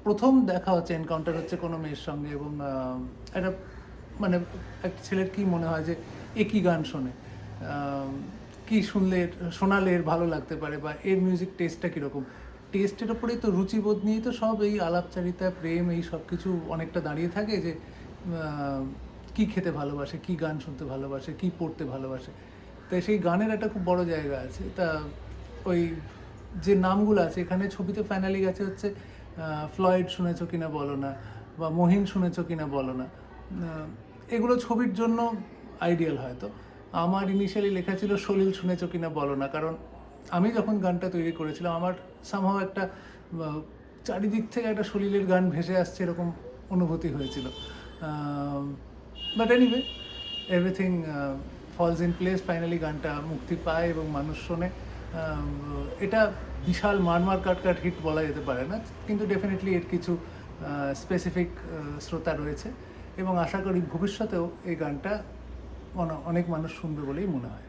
প্রথম দেখা হচ্ছে, এনকাউন্টার হচ্ছে কোনো মেয়ের সঙ্গে, এবং একটা মানে একটা ছেলের কী মনে হয় যে এ কী গান শোনে, কী শোনালে এর ভালো লাগতে পারে, বা এর মিউজিক টেস্টটা কীরকম। টেস্টের ওপরেই তো, রুচিবোধ নিয়েই তো সব এই আলাপচারিতা, প্রেম, এই সব কিছু অনেকটা দাঁড়িয়ে থাকে, যে কী খেতে ভালোবাসে, কী গান শুনতে ভালোবাসে, কী পড়তে ভালোবাসে। তাই সেই গানের একটা খুব বড় জায়গা আছে। তা ওই যে নামগুলো আছে এখানে, ছবিতে ফাইনালি গেছে হচ্ছে ফ্লয়েড শুনেছো কিনা বলো না, বা মহিন শুনেছো কিনা বলো না। এগুলো ছবির জন্য আইডিয়াল হয়তো। আমার ইনিশিয়ালি লেখা ছিল সলিল শুনেছো কিনা বলো না, কারণ আমি যখন গানটা তৈরি করেছিলাম আমার সামহাও একটা চারিদিক থেকে একটা সলিলের গান ভেসে আসছে এরকম অনুভূতি হয়েছিল। But anyway, everything falls in place. Finally গানটা মুক্তি পায় এবং মানুষ শোনে। এটা বিশাল মারমার কাট হিট বলা যেতে পারে না, কিন্তু ডেফিনেটলি এর কিছু স্পেসিফিক শ্রোতা রয়েছে, এবং আশা করি ভবিষ্যতেও এই গানটা অনেক মানুষ শুনবে বলেই মনে হয়।